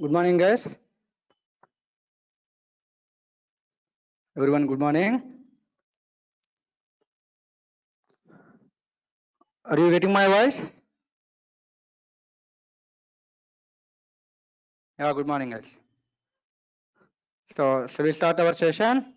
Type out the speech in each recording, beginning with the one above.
Good morning, guys. Everyone, good morning. Are you getting my voice? Yeah, good morning, guys. So, shall we start our session?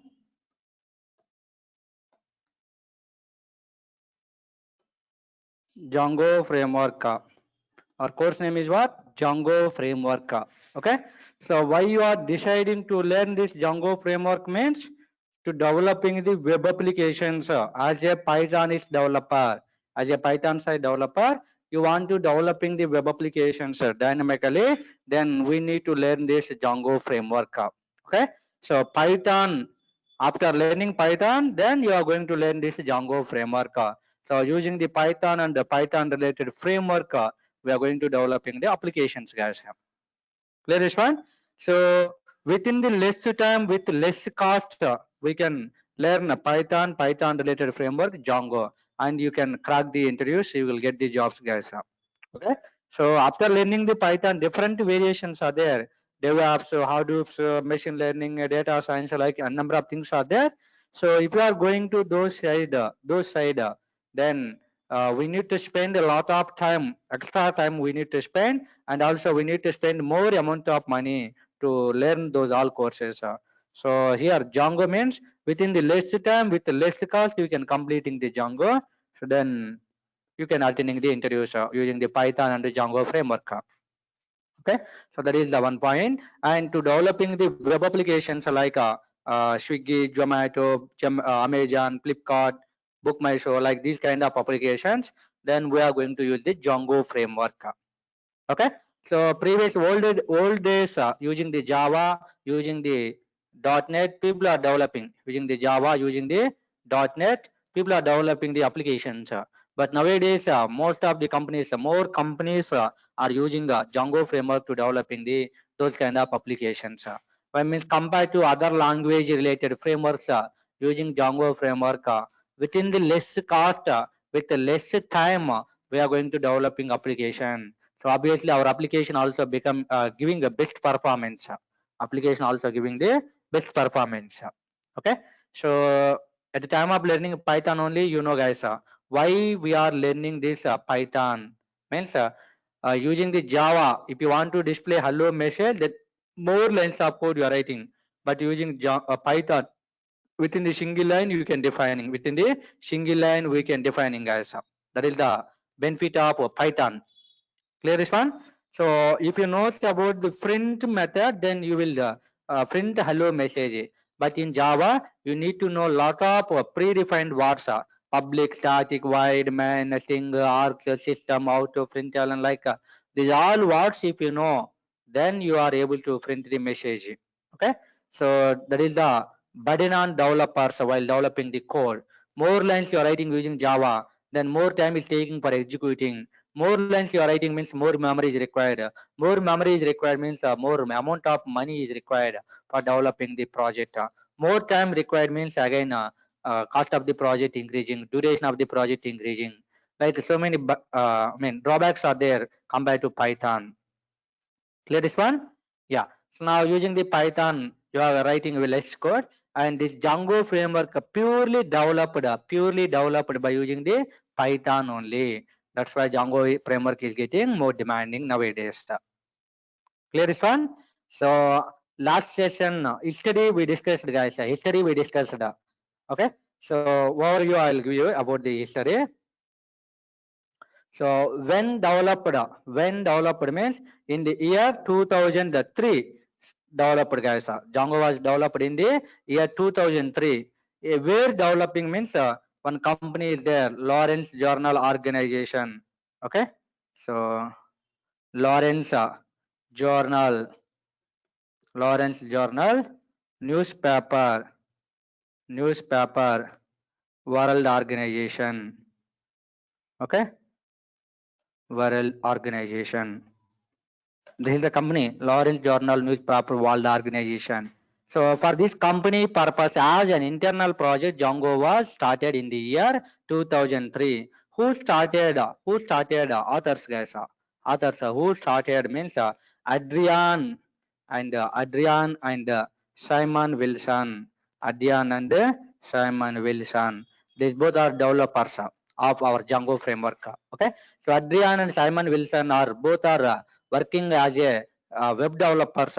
Django framework. Our course name is what? Django framework. Okay. So, why you are deciding to learn this Django framework means to developing the web applications as a Pythonist developer. As a Python side developer, you want to developing the web applications dynamically. Then we need to learn this Django framework. Okay. So, Python. After learning Python, then you are going to learn this Django framework. So using the Python and the Python related framework, we are going to developing the applications, guys. Clear this one? So within the less time with less cost, we can learn a Python related framework, Django, and you can crack the interviews. You will get the jobs, guys. Okay. So after learning the Python, different variations are there. DevOps, Hadoop, machine learning, data science, like a number of things are there. So if you are going to those side, then we need to spend a lot of time, extra time we need to spend, and also we need to spend more amount of money to learn those all courses. So here Django means within the less time with the less cost you can completing the Django. So then you can attending the interviews using the Python and the Django framework. Okay, so that is the one point. And to developing the web applications like Swiggy, Zomato, Amazon, Flipkart, Book My Show, like these kind of applications, then we are going to use the Django framework. Okay, so previous old days using the Java, using the .NET, people are developing using the Java, using the .NET, people are developing the applications. But nowadays, most of the companies, more companies are using the Django framework to developing the those kind of applications. I mean, compared to other language related frameworks, using Django framework within the less cost, with the less time, we are going to developing application. So obviously our application also become giving the best performance. Application also giving the best performance. Okay. So at the time of learning Python only, you know, guys, why we are learning this Python means using the Java. If you want to display hello message, that more lines of code you are writing, but using Python, within the single line you can defining, within the single line we can defining, guys. That is the benefit of Python. Clear this one? So if you know about the print method, then you will print hello message. But in Java, you need to know lot of predefined words, public, static, void, main, string, args, system, auto, print, and like these all words. If you know, then you are able to print the message. Okay. So that is the burden on developers while developing the code. More lines you are writing using Java, then more time is taking for executing. More lines you are writing means more memory is required. More memory is required means more amount of money is required for developing the project. More time required means again cost of the project increasing, duration of the project increasing. Like so many I mean drawbacks are there compared to Python. Clear this one? Yeah. So now using the Python, you are writing with less code, and this Django framework purely developed by using the Python only. That's why Django framework is getting more demanding nowadays. Clear this one? So last session history we discussed, guys. History we discussed. Okay. So overview I'll give you about the history. So when developed means in the year 2003 developed, guys. Django was developed in the year 2003. Where developing means one company is there, Lawrence Journal Organization. Okay, so Lawrence Journal, Lawrence Journal, newspaper, World Organization. Okay, World Organization. This is the company, Lawrence Journal Newspaper World Organization. So for this company purpose, as an internal project, Django was started in the year 2003. Who started? Authors, guys? Authors. Who started means Adrian and Simon Wilson. Adrian and Simon Wilson. These both are developers of our Django framework. Okay. So Adrian and Simon Wilson are both are working as a web developers,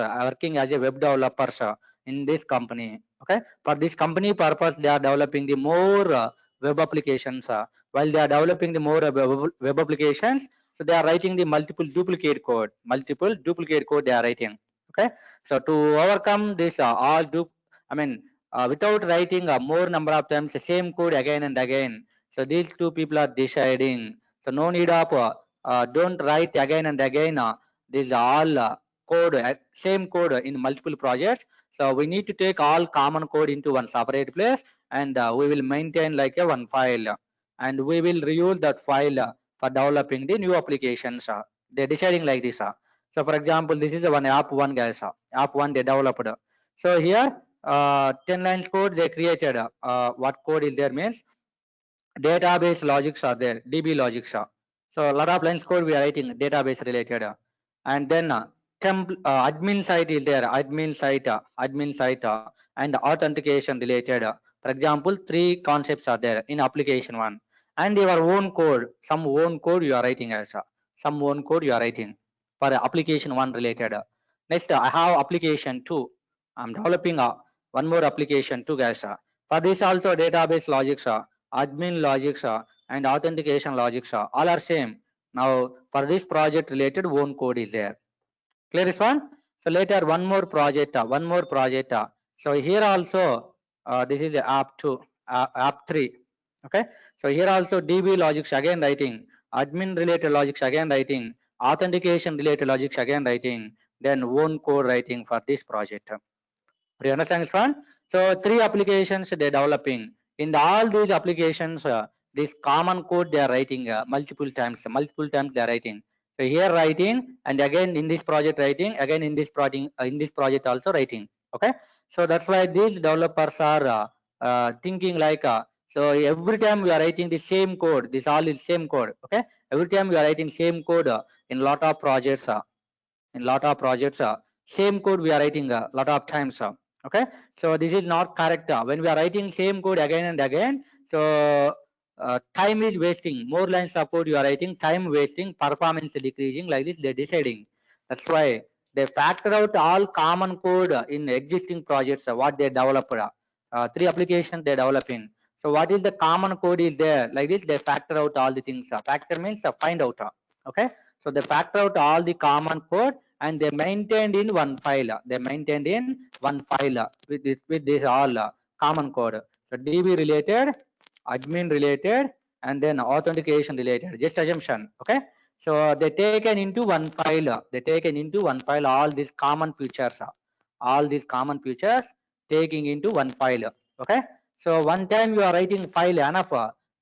in this company. Okay, for this company purpose, they are developing the more web applications. While they are developing the more web applications, so they are writing the multiple duplicate code. They are writing. Okay, so to overcome this, without writing more number of times the same code again and again. So these two people are deciding. So no need of don't write again and again. This all code, same code in multiple projects. So we need to take all common code into one separate place, and we will maintain like a one file, and we will reuse that file for developing the new applications. They're deciding like this. So for example, this is one app one, guys. App one they developed. So here 10 lines code they created. What code is there means database logics are there, DB logics. So a lot of lines code we are writing database related. And then admin site is there, admin site and authentication related. For example, three concepts are there in application one, and your own code, some own code you are writing as some own code you are writing for application one related. Next, I have application two. I'm developing one more application two, guys. For this also database logics, admin logics and authentication logics all are same. Now for this project related own code is there. Clear this one? So later one more project. So here also this is app 2, app 3. Okay. So here also DB logics again writing, admin related logics again writing, authentication related logics again writing, then own code writing for this project. Do you understand this one? So three applications they're developing. In all these applications, this common code they are writing multiple times they are writing. So here writing, and again in this project writing, again in this project also writing. Okay, so that's why these developers are thinking like so every time we are writing the same code, this all is same code. Okay, every time we are writing same code in lot of projects, same code we are writing a lot of times. Okay, so this is not correct. When we are writing same code again and again, so time is wasting, more lines of code you are writing, time wasting, performance decreasing, like this they're deciding. That's why they factor out all common code in existing projects what they developed. Three applications they developing. So what is the common code is there, like this they factor out all the things. Factor means find out. Okay, so they factor out all the common code and they maintained in one file. With this all common code. So DB related, admin related, and then authentication related. Just assumption. Okay. So they taken into one file. All these common features. Taking into one file. Okay. So one time you are writing file enough.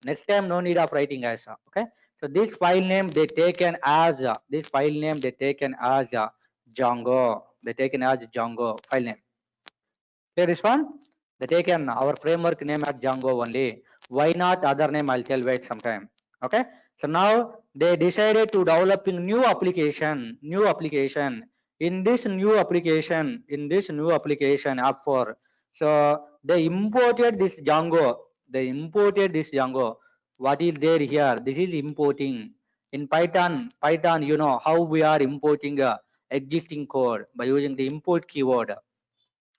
Next time no need of writing as. Okay. So this file name they taken as Django. File name. Clear this one? They taken our framework name as Django only. Why not other name? I'll tell wait sometime. Okay. So now they decided to developing new application. In this new application, app 4. So they imported this Django. What is there here? This is importing. In Python, you know how we are importing existing code by using the import keyword.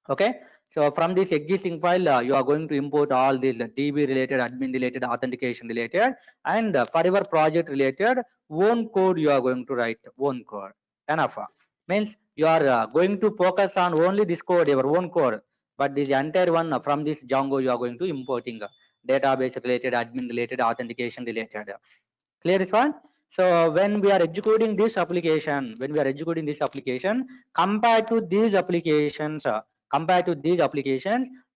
Okay, so from this existing file you are going to import all these DB related, admin related, authentication related, and for your project related own code you are going to write own code. Enough. Means you are going to focus on only this code, your own code, but this entire one from this Django you are going to importing. database related, admin related, authentication related. Clear this one? So when we are executing this application, compared to these applications,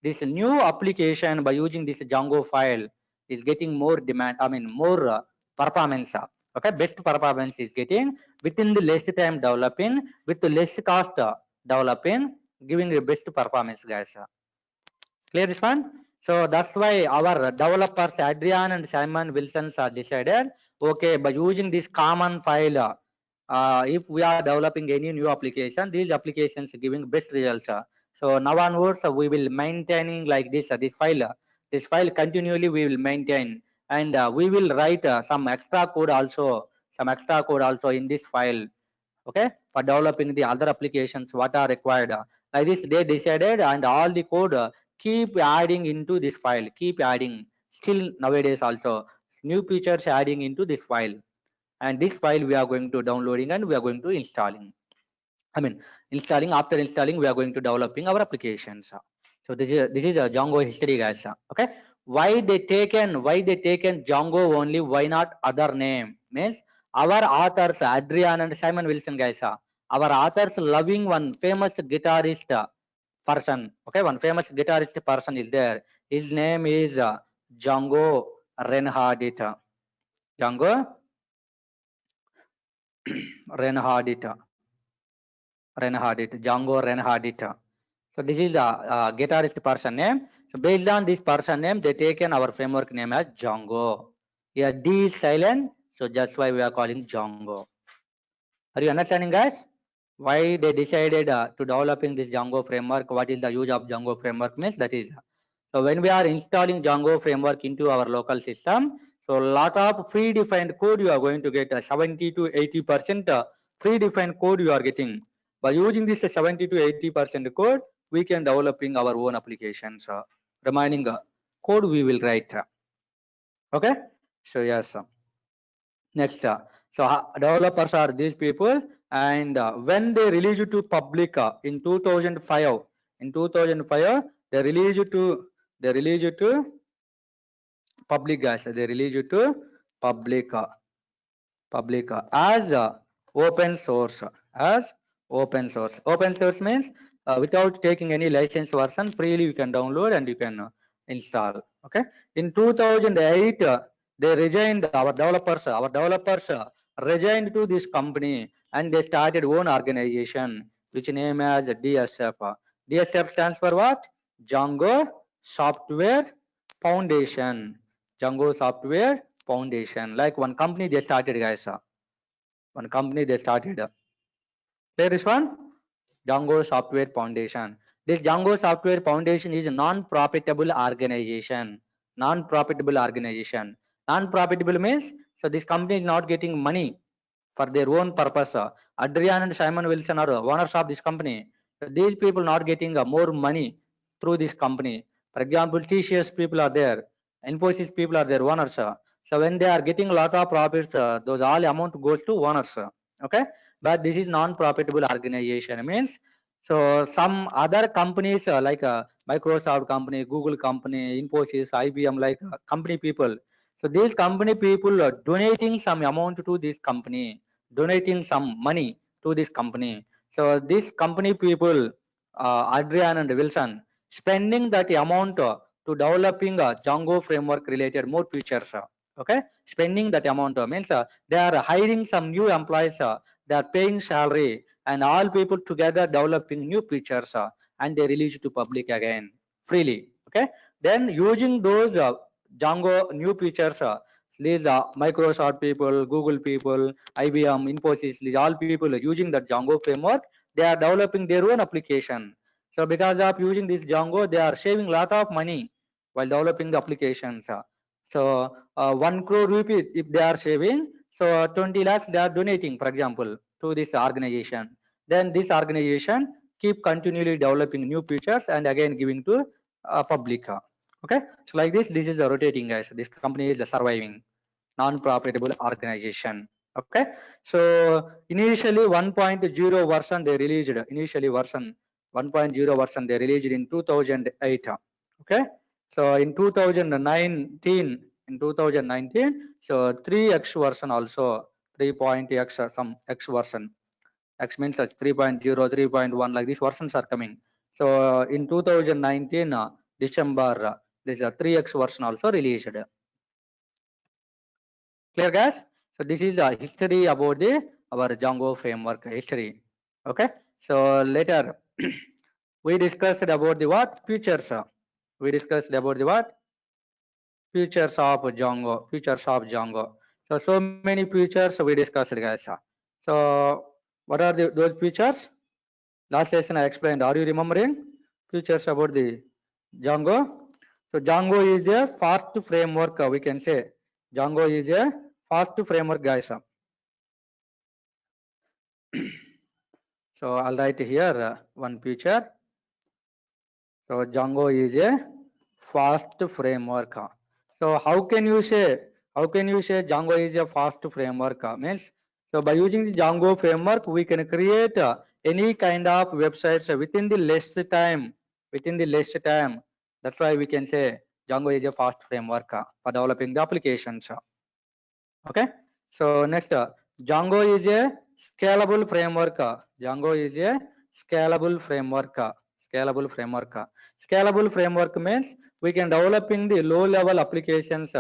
this new application by using this Django file is getting more demand. I mean more performance. Okay, best performance is getting within the less time developing, with the less cost developing, giving the best performance, guys. Clear this one? So that's why our developers Adrian and Simon Wilson are decided, okay, by using this common file, if we are developing any new application, these applications giving best results. So now onwards we will maintaining like this this file continually we will maintain, and we will write some extra code also in this file, okay, for developing the other applications what are required. Like this they decided, and all the code keep adding into this file, keep adding still nowadays also new features adding into this file, and this file we are going to downloading and we are going to installing. I mean installing, after installing we are going to developing our applications. So this is a Django history, guys. Okay, why they taken Django only, why not other name? Means our authors Adrian and Simon Wilson, guys, our authors loving one famous guitarist person. Okay, one famous guitarist person is there. His name is Django Reinhardt. Django Reinhardt. Django Reinhardt. So this is a guitarist person name. So based on this person name, they taken our framework name as Django. Here D is silent, so that's why we are calling Django. Are you understanding, guys? Why they decided to developing this Django framework? What is the use of Django framework means? That is, so when we are installing Django framework into our local system, so a lot of predefined code you are going to get 70 to 80% predefined code you are getting. By using this 70 to 80% code, we can developing our own applications. Remaining code we will write. Okay, so yes. Next, so developers are these people, and when they released to public in 2005, they released to public, guys. They released to public as open source, Open source means without taking any license version, freely you can download and you can install. Okay, in 2008 they resigned, our developers resigned to this company, and they started own organization which name as DSF. DSF stands for what? Django Software Foundation. Django Software Foundation. Like one company they started, guys. One company they started. Clear this one? Django Software Foundation. This Django Software Foundation is a non-profitable organization. Non-profitable organization. Non-profitable means, so this company is not getting money for their own purpose. Adrian and Simon Wilson are owners of this company. So these people not getting more money through this company. For example, TCS people are there, Infosys people are their owners. So when they are getting a lot of profits, those all amount goes to owners. Okay, but this is non-profitable organization means, so some other companies like Microsoft company, Google company, Infosys, IBM, like company people. So these company people are donating some amount to this company, donating some money to this company. So this company people, Adrian and Wilson, spending that amount to developing a Django framework related more features. Okay, spending that amount means they are hiring some new employees, they are paying salary, and all people together developing new features, and they release to public again freely. Okay, then using those Django new features, these Microsoft people, Google people, IBM, Infosys, these all people using the Django framework, they are developing their own application. So because of using this Django, they are saving lot of money while developing the applications. So 1 crore rupee if they are saving, so 20 lakhs they are donating, for example, to this organization. Then this organization keep continually developing new features and again giving to public. Okay, so like this is a rotating, guys. This company is a surviving non-profitable organization. Okay, so initially 1.0 version they released, initially version 1.0 version they released in 2008. Okay, So in 2019, so 3x version also 3.x some x version. X means 3.0, 3.1 like these versions are coming. So in 2019 December, this 3x version also released. Clear guys? So this is a history about the our Django framework history. Okay. So later we discussed about the what features. We discussed about the what features of Django. Features of Django. So many features we discussed guys. So what are those features? Last session I explained. Are you remembering features about the Django? So Django is a fast framework. We can say Django is a fast framework, guys. So I'll write here one feature. So Django is a fast framework. So how can you say Django is a fast framework? Means so by using the Django framework, we can create any kind of websites within the less time. Within the less time. That's why we can say Django is a fast framework for developing the applications. Okay. So next, Django is a scalable framework. Django is a scalable framework. Scalable framework. Scalable framework means we can developing the low level applications.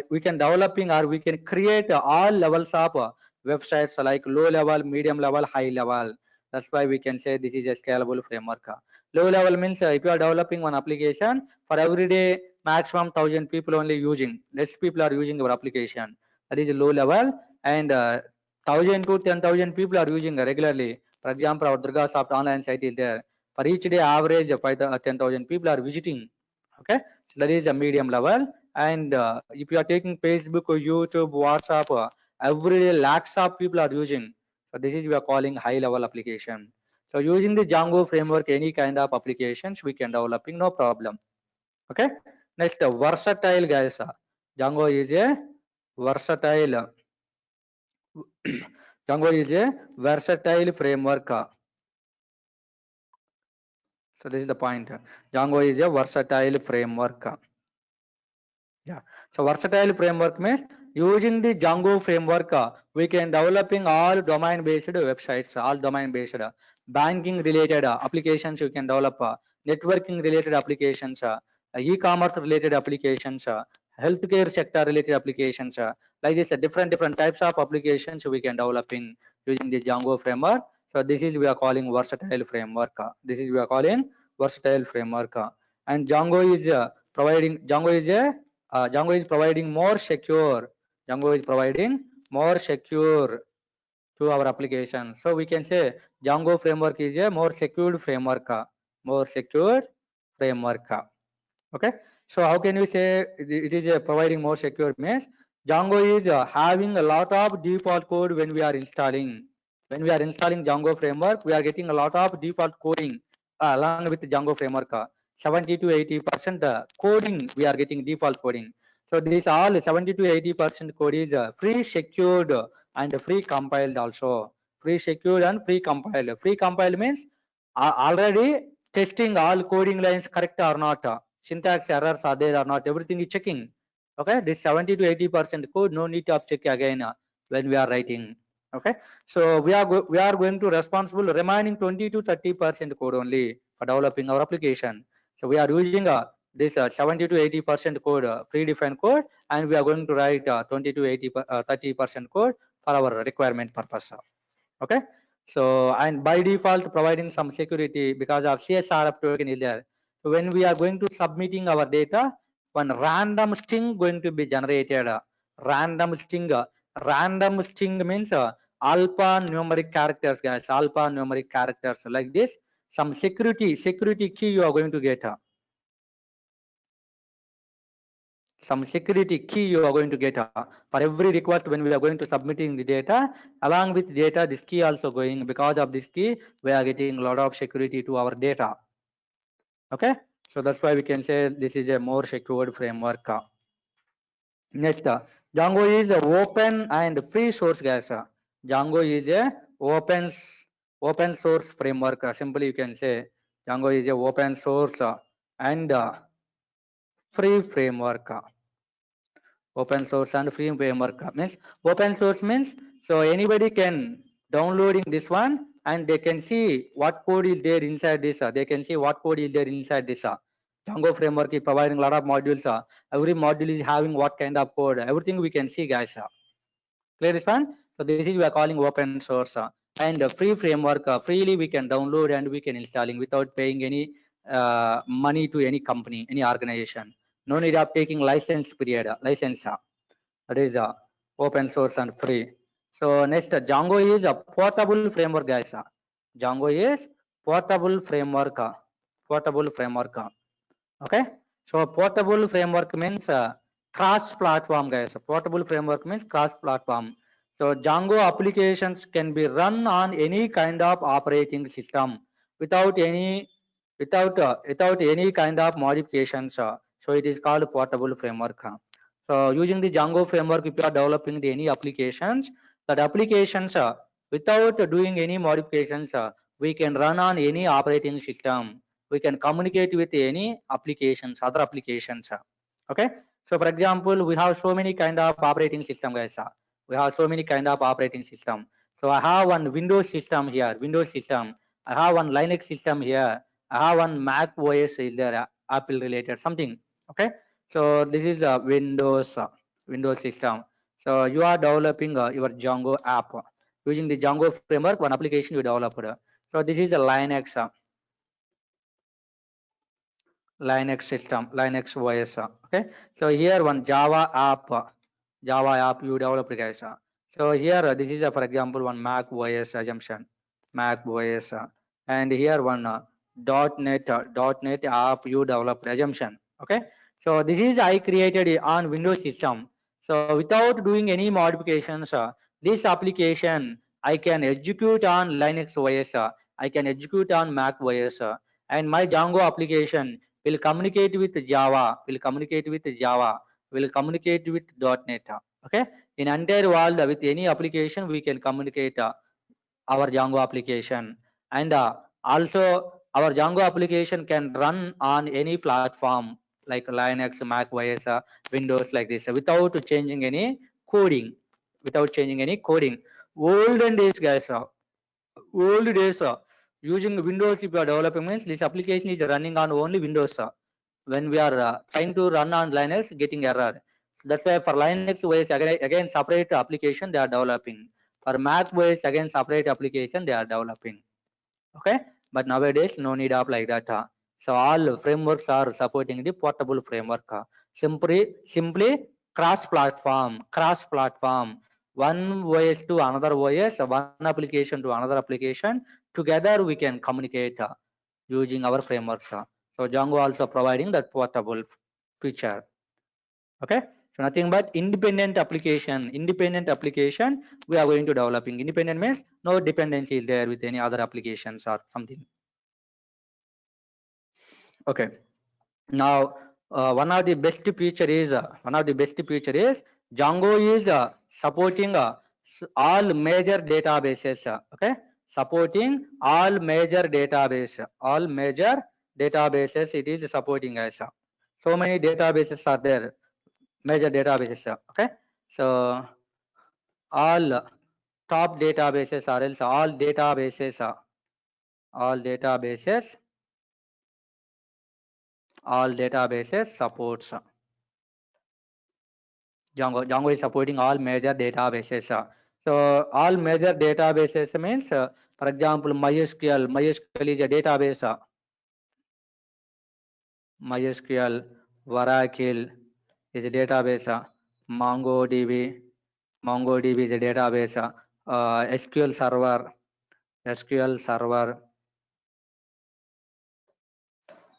We can developing or we can create all levels of websites like low level, medium level, high level. That's why we can say this is a scalable framework. Low level means if you are developing one application for every day, maximum 1,000 people only using. Less people are using your application. That is a low level, and 1,000 to 10,000 people are using regularly. For example, our Durgasoft online site is there. For each day, average 10,000 people are visiting. Okay, so that is a medium level. And if you are taking Facebook or YouTube, WhatsApp, every day lakhs of people are using. So this is we are calling high level application. So using the Django framework, any kind of applications we can developing, no problem. Okay. Next, versatile guys. Django is a versatile. Django is a versatile framework. So this is the point. Django is a versatile framework. Yeah. So versatile framework means using the Django framework, we can developing all domain-based websites, all domain-based banking related applications you can develop, networking related applications, e-commerce related applications, healthcare sector related applications, like this, different types of applications we can developing using the Django framework. So this is we are calling versatile framework. This is we are calling versatile framework. And Django is Django is providing more secure. Django is providing more secure to our application. So we can say Django framework is a more secured framework. More secured framework. Okay. So how can we say it is providing more secure means Django is having a lot of default code when we are installing. When we are installing Django framework, we are getting a lot of default coding along with Django framework. 70 to 80% coding we are getting default coding. So this all 70 to 80% code is free secured and free compiled also. Free secured and free compiled. Free compiled means already testing all coding lines correct or not, syntax errors are there or not, everything is checking. Okay, this 70 to 80% code no need to check again when we are writing. Okay, so we are going to responsible remaining 20 to 30% code only for developing our application. So we are using this 70 to 80% code, predefined code, and we are going to write 20 to 30% code for our requirement purpose. Okay. So and by default providing some security because of CSRF token is there. So when we are going to submitting our data, one random string going to be generated. Random string means alphanumeric characters, guys. Alphanumeric characters like this. Some security key you are going to get. Some security key you are going to get for every request when we are going to submitting the data. Along with data, this key also going. Because of this key, we are getting a lot of security to our data. Okay, so that's why we can say this is a more secured framework. Next, Django is a open and free source, guys. Django is a open source framework. Simply you can say Django is a open source and free framework. Open source and free framework means open source means so anybody can downloading this one and they can see what code is there inside this. They can see what code is there inside this. Django framework is providing a lot of modules. Every module is having what kind of code. Everything we can see, guys. Clear this one? So this is we are calling open source and free framework. Freely we can download and we can installing without paying any money to any company, any organization. No need of taking license period, license. That is open source and free. So next, Django is a portable framework, guys. Django is portable framework. Portable framework. Okay. So portable framework means cross-platform, guys. Portable framework means cross-platform. So Django applications can be run on any kind of operating system without any kind of modifications. So it is called portable framework. So using the Django framework, if you are developing any applications, that applications without doing any modifications, we can run on any operating system. We can communicate with any applications, other applications. Okay. So for example, we have so many kind of operating system, guys. We have so many kind of operating system. So I have one Windows system here, Windows system. I have one Linux system here. I have one Mac OS is there, Apple related something. Okay. So this is a Windows system. So you are developing your Django app using the Django framework. One application you developed. So this is a Linux system, Linux OS. Okay. So here one Java app you developed, guys. So here this is for example one Mac OS assumption, Mac OS, and here one .NET app you developed assumption. Okay. So this is I created on Windows system. So without doing any modifications, this application I can execute on Linux OS. I can execute on Mac OS, and my Django application will communicate with Java, will communicate with .NET. Okay. In entire world with any application we can communicate our Django application, and also our Django application can run on any platform like Linux, Mac OS, Windows like this without changing any coding, Olden days, guys, old days using Windows, if you are developing means this application is running on only Windows. When we are trying to run on Linux, getting error. So that's why for Linux OS again separate application they are developing. For Mac OS again separate application they are developing. Okay. But nowadays no need of like that. So all frameworks are supporting the portable framework. Simply cross-platform. One OS to another OS, one application to another application. Together we can communicate using our frameworks. So Django also providing that portable feature. Okay. So nothing but independent application we are going to developing. Independent means no dependency is there with any other applications or something. Okay. Now one of the best feature is Django is supporting all major databases. Okay. Supporting all major databases it is supporting, guys. So many databases are there, major databases. Okay. So all top databases or else all databases supports Django. Django is supporting all major databases. So all major databases means for example MySQL is a database. MySQL, Oracle is a database. MongoDB is a database. SQL Server,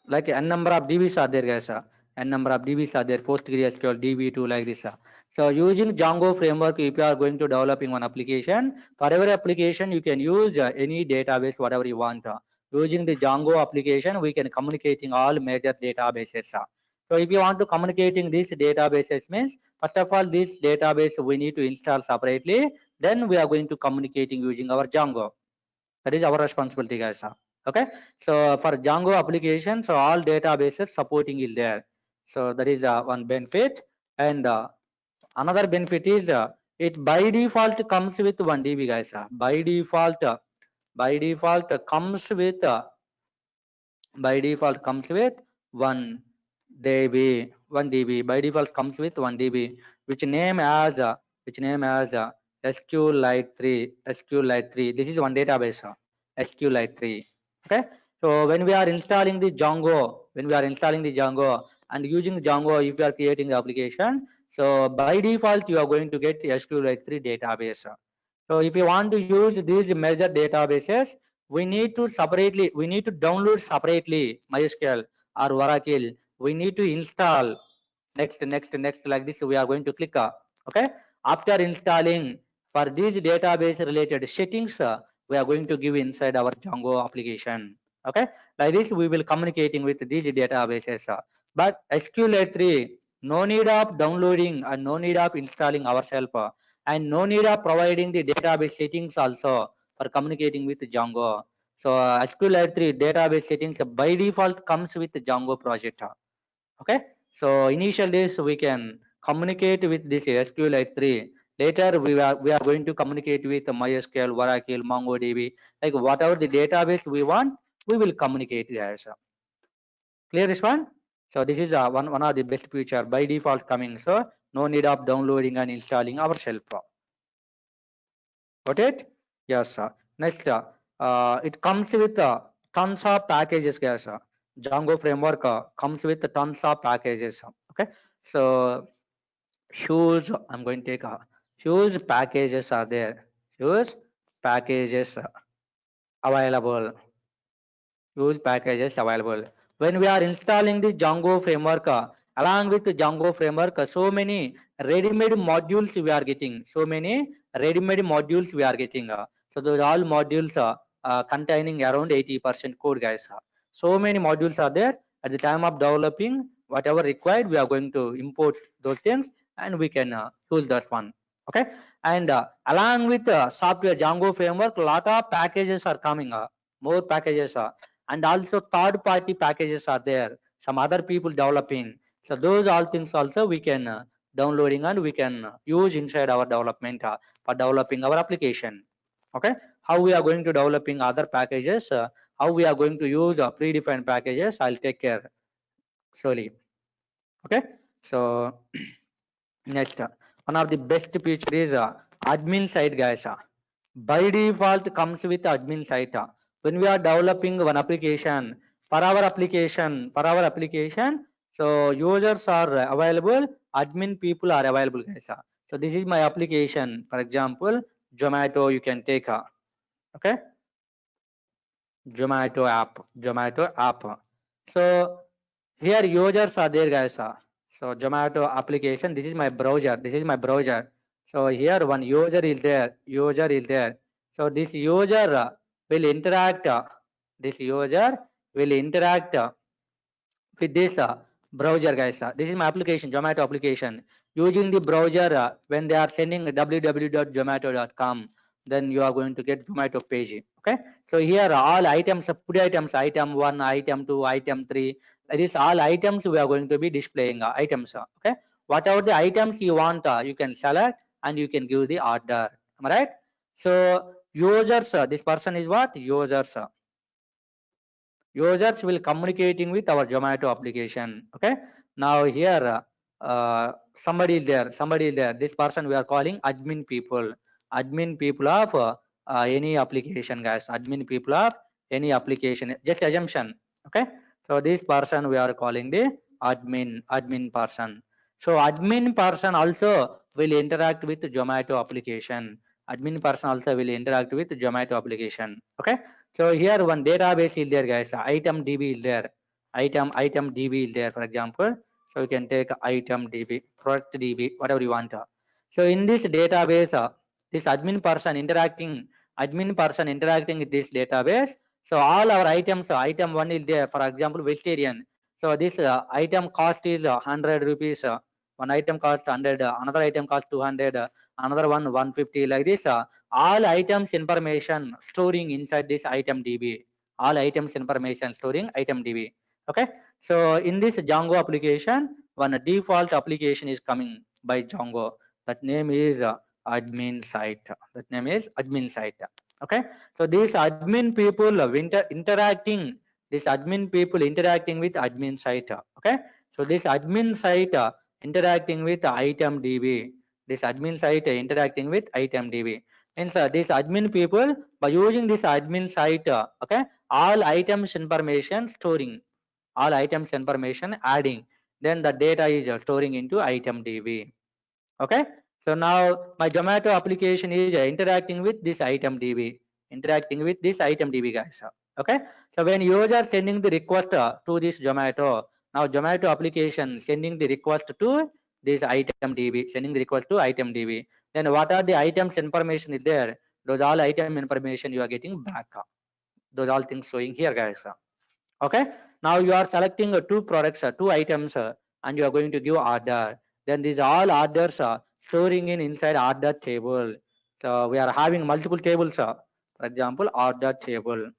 like n number of DBs are there, guys. N number of DBs are there. PostgreSQL DB2 like this. So using Django framework, if you are going to developing one application, for every application you can use any database whatever you want. Using the Django application, we can communicating all major databases. So if you want to communicating these databases means first of all this database we need to install separately. Then we are going to communicating using our Django. That is our responsibility, guys. Okay. So for Django application, so all databases supporting is there. So that is one benefit. And another benefit is it by default comes with 1 dB, guys. By default comes with 1 dB. 1 dB by default comes with 1 dB, which name as SQLite 3. SQLite 3. This is one database. SQLite 3. Okay. So when we are installing the Django, and using Django, if you are creating the application, so by default you are going to get SQLite 3 database. So if you want to use these major databases, we need to download separately MySQL or Oracle. We need to install next like this. We are going to click okay. After installing, for these database related settings, we are going to give inside our Django application. Okay, like this we will communicating with these databases. But SQLite 3, no need of downloading and no need of installing ourselves, and no need of providing the database settings also for communicating with Django. So SQLite 3 database settings by default comes with Django project. Okay, so initial days we can communicate with this SQLite 3. Later we are going to communicate with MySQL, Oracle, MongoDB, like whatever the database we want, we will communicate guys. Clear this one? So this is one of the best feature by default coming. So no need of downloading and installing ourselves. Got it? Yes. Next, it comes with tons of packages, guys. Django framework comes with tons of packages. Okay, so huge. I'm going to take huge packages are there. Huge packages available. Huge packages available. When we are installing the Django framework, along with the Django framework, so many ready-made modules we are getting. So many ready-made modules we are getting. So those all modules containing around 80% code, guys. So many modules are there. At the time of developing, whatever required, we are going to import those things and we can use that one. Okay, and along with software Django framework, lot of packages are coming. More packages are, and also third party packages are there, some other people developing. So those all things also we can downloading and we can use inside our development for developing our application. Okay, how we are going to developing other packages, how we are going to use predefined packages, I'll take care slowly. Okay, so next, one of the best feature is admin side, guys. By default comes with admin site. When we are developing one application, for our application, so users are available, admin people are available, guys. So this is my application. For example, Zomato, you can take okay, Zomato app. So here users are there, guys. So Zomato application, this is my browser. So here one user is there. So this user will interact. With this browser, guys. This is my application, Zomato application. Using the browser, when they are sending www.zomato.com, then you are going to get Zomato page. Okay, so here all items, food items, item 1, item 2, item 3, these all items we are going to be displaying items. Okay, whatever the items you want, you can select and you can give the order. Am I right? So users, this person is what? Users will communicating with our Zomato application. Okay, now here somebody is there, this person we are calling admin people of any application, guys. Admin people of any application, just assumption. Okay, so this person we are calling the admin person. So admin person also will interact with Zomato application. Okay, so here one database is there, guys. Item DB is there. Item DB is there, for example. So you can take item DB, product DB, whatever you want. So in this database, this admin person interacting with this database. So all our items, item 1 is there, for example, vegetarian. So this item cost is 100 rupees. One item cost 100, another item cost 200, another one 150, like this. All items information storing inside this item DB. All items information storing item DB. Okay, So in this Django application, one default application is coming by Django. That name is admin site. That name is admin site. Okay. So these admin people interacting. This admin people interacting with admin site. Okay. So this admin site interacting with ItemDB. This admin site interacting with ItemDB. And so these admin people, by using this admin site, okay, all items information storing, all items information adding, then the data is storing into ItemDB. Okay. So now my Zomato application is interacting with this ItemDB, interacting with this ItemDB, guys. Okay. So when user sending the request to this Zomato, now Zomato application sending the request to this ItemDB, sending the request to ItemDB. Then what are the items information is there? Those all item information you are getting back. Those all things showing here, guys. Okay. Now you are selecting two products, two items, and you are going to give order. Then these all orders are storing in inside order table. So we are having multiple tables. For example, order table,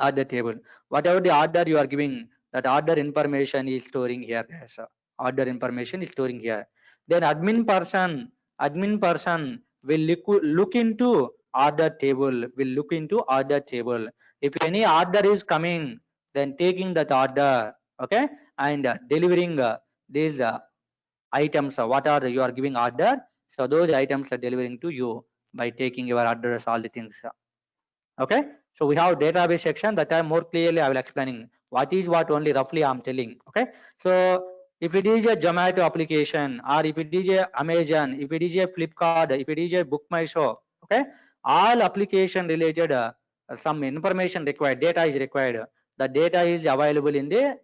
order table. Whatever the order you are giving, that order information is storing here. Yes, order information is storing here. Then admin person will look into order table. Will look into order table. If any order is coming, then taking that order, okay, and delivering these items. What are you are giving order? So those items are delivering to you by taking your address, all the things. Okay. So we have database section that time more clearly I will explaining what is what, only roughly I'm telling. Okay. So if it is a Zomato application, or if it is a Amazon, if it is a Flipkart, if it is a Book My Show, okay, all application related some information required, data is required. The data is available in the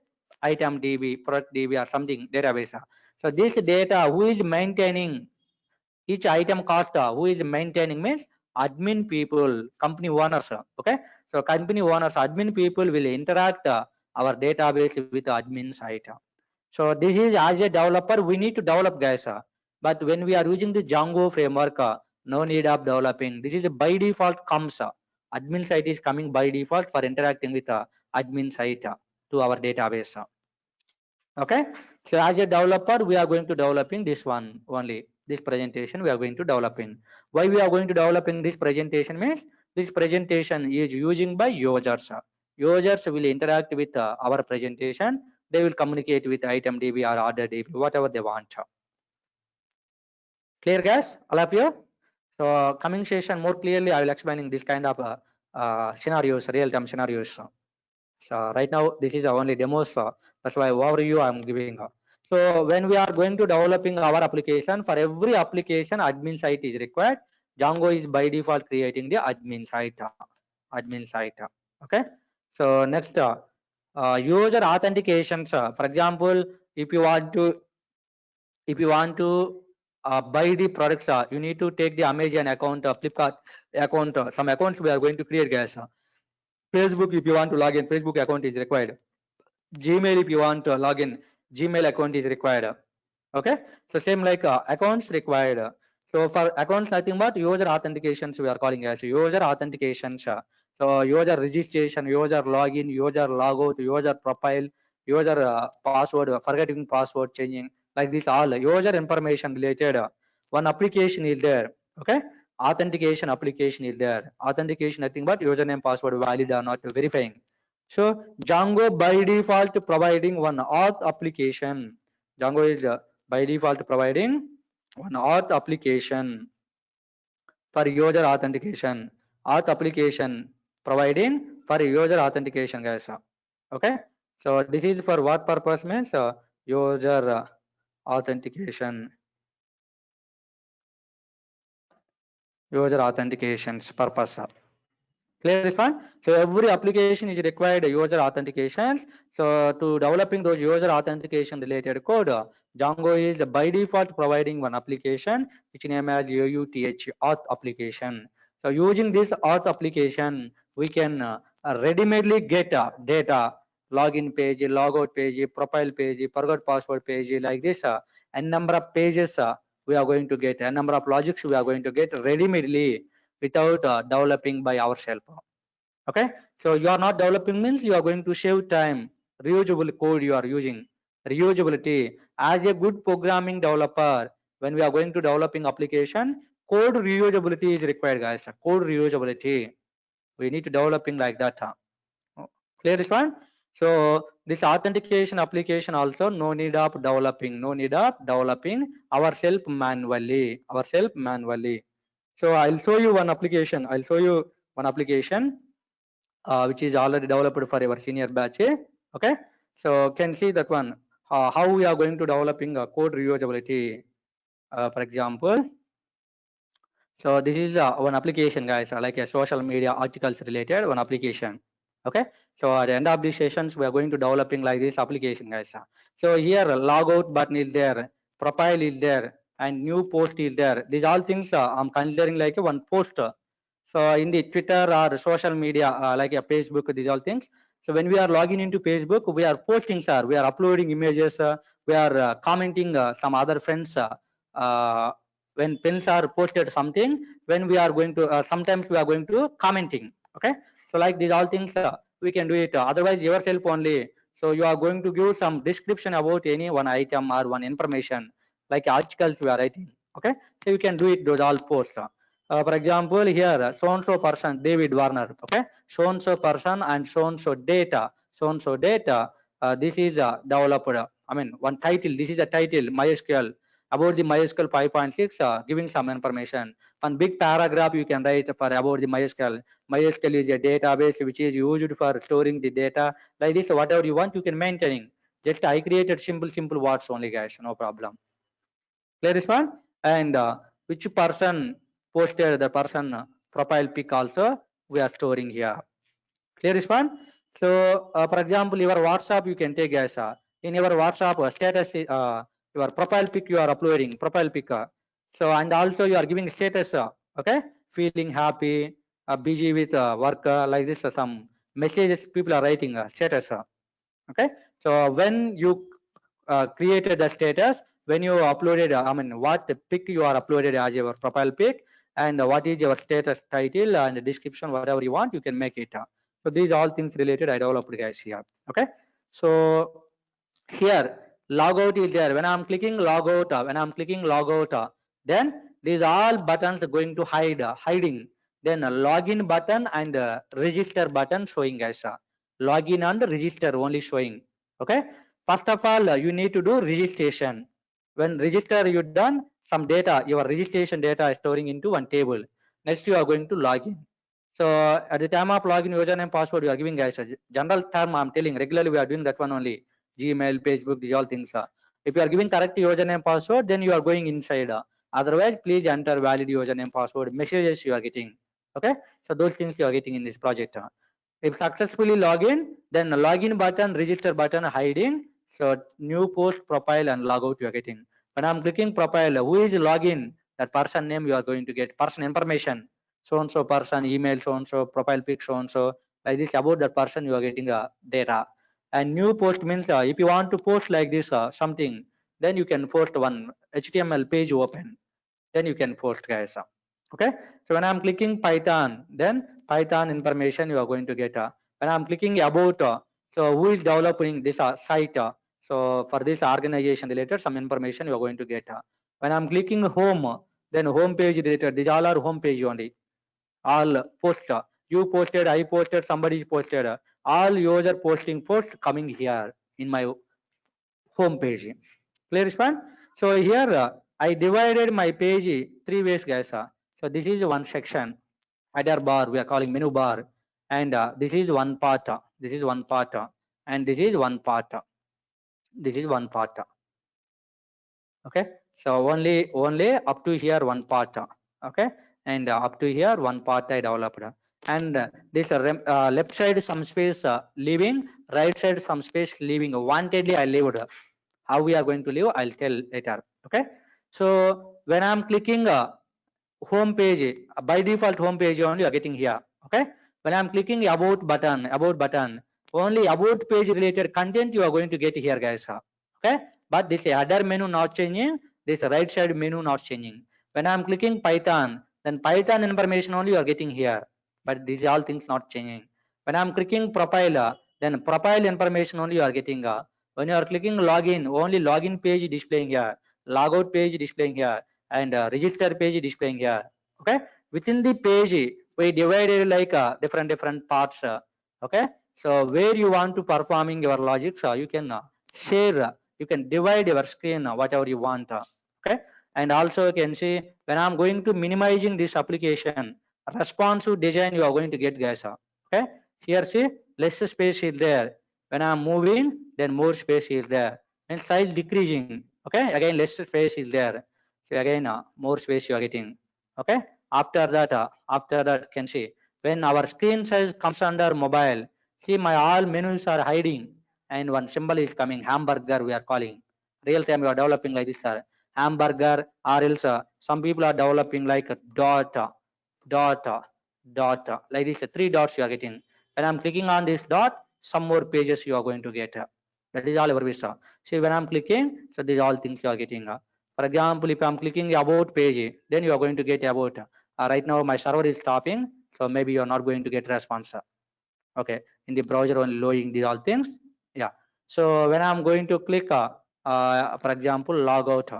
ItemDB, ProductDB or something database. So this data, who is maintaining each item cost, who is maintaining means admin people, company owners. Okay. So company owners, admin people will interact our database with admin site. So this is as a developer we need to develop, guys. But when we are using the Django framework, no need of developing. This is by default comes. Admin site is coming by default for interacting with admin site to our database. Okay. So as a developer, we are going to develop in this one only. This presentation we are going to develop in. Why we are going to develop in this presentation means this presentation is using by users. Users will interact with our presentation. They will communicate with ItemDB or OrderDB, whatever they want. Clear, guys? All of you? So coming session more clearly, I will explaining this kind of scenarios, real-time scenarios. So right now this is only demos. That's why overview I'm giving. So when we are going to developing our application, for every application admin site is required. Django is by default creating the admin site. Admin site. Okay. So next, user authentications. For example, if you want to buy the products, you need to take the Amazon account, Flipkart account, some accounts we are going to create, guys. Facebook, if you want to log in, Facebook account is required. Gmail, if you want to log in, Gmail account is required. Okay. So same like accounts required. So for accounts, nothing but user authentications we are calling as user authentications. So user registration, user login, user logout, user profile, user password, forgetting password, changing, like this all user information related. One application is there. Okay. Authentication application is there. Authentication nothing but username, password valid or not verifying. So Django by default providing one auth application. Django is by default providing one auth application for user authentication. Auth application providing for user authentication, guys. Okay. So this is for what purpose means user authentication. User authentications purpose. Clear this one? So every application is required user authentications. So to developing those user authentication related code, Django is by default providing one application which name as AUTH auth application. So using this auth application, we can ready-madely get data, login page, logout page, profile page, forgot password page, like this. And number of pages we are going to get, a number of logics we are going to get ready-madely without developing by ourselves. Okay. So you are not developing means you are going to save time. reusable code you are using. Reusability. As a good programming developer, when we are going to developing application, code reusability is required, guys. Code reusability. We need to developing like that. Clear this one? So this authentication application also no need of developing, no need of developing ourselves manually, So I'll show you one application. Which is already developed for our senior batch. Okay. So can see that one. How we are going to developing a code reusability. For example, so this is one application, guys, like a social media articles related one application. Okay. So at the end of these sessions, we are going to developing like this application, guys. So here logout button is there, profile is there, and new post is there. These all things I'm considering like one post. So in the Twitter or social media, like a Facebook, these all things. So when we are logging into Facebook, we are posting, sir. We are uploading images. We are commenting some other friends. When pins are posted something, when we are going to sometimes we are going to commenting. Okay. So like these all things we can do it. Otherwise yourself only. So you are going to give some description about any one item or one information, like articles we are writing. Okay. So you can do it those all posts. For example, here so and so person David Warner. Okay. So and so person and so and so data. So and so data. This is developed. I mean one title. This is a title MySQL about the MySQL 5.6, giving some information. One big paragraph you can write for about the MySQL. MySQL is a database which is used for storing the data. Like this, whatever you want, you can maintaining. Just I created simple words only, guys. No problem. Clear this one? And which person posted the person profile pic also we are storing here. Clear this one? So for example, your WhatsApp you can take as in your WhatsApp status your profile pic you are uploading profile pic. So and also you are giving status. Okay, feeling happy, busy with work, like this. Some messages people are writing status. Okay, so when you created the status, when you uploaded, I mean, what pic you are uploaded as your profile pic, and what is your status title and description, whatever you want, you can make it. So these all things related I developed, guys, here. Okay, so here logout is there. When I'm clicking logout, then these all buttons are going to hiding. Then login button and register button showing, guys. Login and register only showing. Okay, first of all you need to do registration. When register you done, some data, your registration data is storing into one table. Next you are going to login. So at the time of login, username password you are giving, guys. A general term I'm telling, regularly we are doing that one only. Gmail, Facebook, these all things. If you are giving correct username password, then you are going inside. Otherwise please enter valid username password. Messages you are getting. Okay, so those things you are getting in this project. If successfully login, then login button, register button hiding. So new post, profile and logout you are getting. When I'm clicking profile, who is login? That person name you are going to get, person information. So and so person, email so and so, profile pic so and so. Like this about that person you are getting data. And new post means if you want to post like this something, then you can post one HTML page open. Then you can post, guys. Okay, so when I'm clicking Python, then Python information you are going to get. When I'm clicking about, so who is developing this site? So for this organization related some information you are going to get. When I'm clicking home, then home page related, these all are home page only. All post, you posted, I posted, somebody posted, all user posting posts coming here in my home page. Clear span? So here I divided my page three ways, guys. So this is one section, header bar we are calling menu bar, and this is one part. This is one part, and this is one part. This is one part. Okay, so only up to here one part. Okay, and up to here one part I developed, and this left side some space leaving, right side some space leaving. Wantedly I leave. How we are going to leave I'll tell later. Okay, so when I'm clicking home page, by default home page only you are getting here. Okay, when I'm clicking about button, only about page related content you are going to get here, guys. Okay, but this header menu not changing, this right side menu not changing. When I'm clicking Python, then Python information only you are getting here, but these all things not changing. When I'm clicking profile, Then profile information only you are getting. When you are clicking login, only login page displaying here, logout page displaying here, and register page displaying here. Okay, within the page we divided like different parts. Okay, so where you want to performing your logic, you can share, you can divide your screen whatever you want. Okay, and also you can see when I'm going to minimizing this application, responsive design you are going to get, guys. Okay, here see less space is there. When I'm moving, then more space is there. And size decreasing. Okay, again less space is there. So again more space you are getting. Okay, after that can see when our screen size comes under mobile, see my all menus are hiding and one symbol is coming, hamburger we are calling. Real time you are developing like this, sir. Hamburger, or else some people are developing like a dot, like this, three dots you are getting. When I'm clicking on this dot, some more pages you are going to get. That is all our visa. See when I'm clicking, so these all things you are getting. For example, if I'm clicking the about page, then you are going to get about. Right now my server is stopping, so maybe you are not going to get response. Okay, in the browser only loading these all things. Yeah. So when I'm going to click, for example, log out,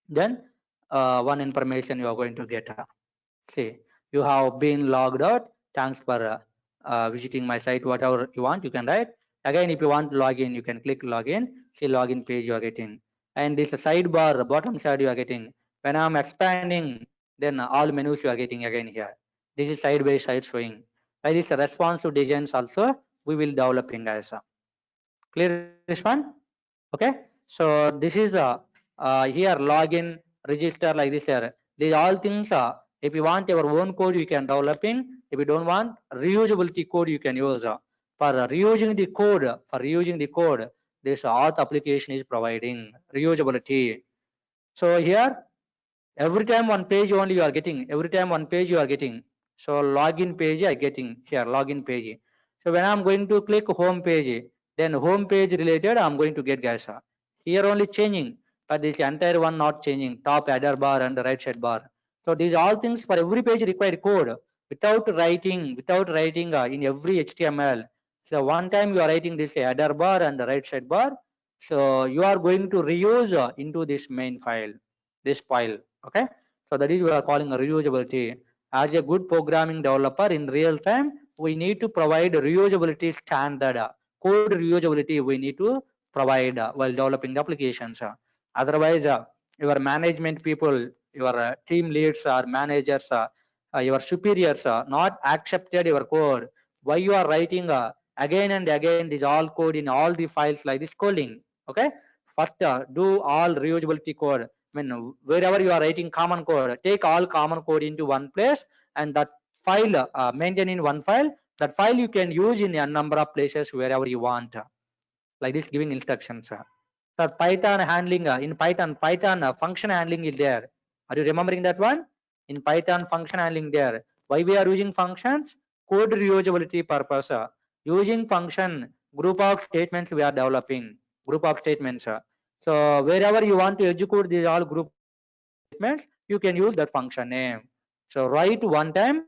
then one information you are going to get. See, you have been logged out. Thanks for visiting my site. Whatever you want, you can write. Again, if you want to log in, you can click login. See login page you are getting. And this sidebar, bottom side you are getting. When I'm expanding, then all menus you are getting again here. This is side by side showing. By this responsive designs also we will developing as clear this one. Okay, so this is here login, register like this here. These all things if you want your own code you can developing. If you don't want reusability code you can use. For reusing the code, this auth application is providing reusability. So here every time one page only you are getting, every time one page you are getting. So login page I getting here, login page. So when I'm going to click home page, then home page related I'm going to get, guys. Here only changing, but this entire one not changing, top header bar and the right side bar. So these all things for every page require code without writing in every HTML. So one time you are writing this header bar and the right side bar, so you are going to reuse into this main file, this file. Okay, so that is we are calling a reusability. As a good programming developer in real time, we need to provide reusability standard, code reusability we need to provide while developing the applications. Otherwise your management people, your team leads or managers, your superiors not accepted your code. Why you are writing again and again this all code in all the files like this coding? Okay, first do all reusability code. I mean, wherever you are writing common code, take all common code into one place, and that file maintain in one file. That file you can use in a number of places wherever you want. Like this, giving instructions. So Python handling in Python function handling is there. Are you remembering that one? In Python function handling there. Why we are using functions? Code reusability purpose. Using function, group of statements we are developing. Group of statements. So wherever you want to execute these all group statements, you can use that function name. So write one time,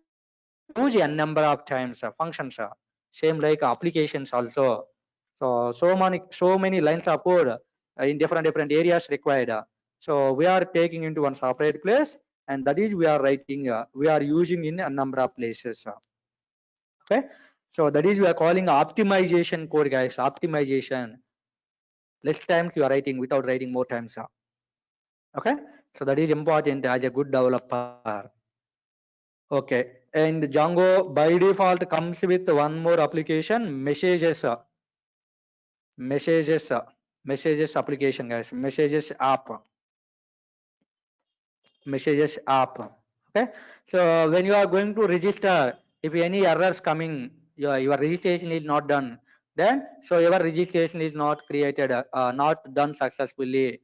use a number of times functions. Same like applications also. So many lines of code in different areas required. So we are taking into one separate place, and that is we are writing, we are using in a number of places. Okay, so that is we are calling optimization code, guys. Optimization. Less times you are writing without writing more times. Okay, so that is important as a good developer. Okay, and Django by default comes with one more application, messages. Messages application, guys. Messages app. Okay, so when you are going to register, if any errors coming, your registration is not done, then so your registration is not created, not done successfully.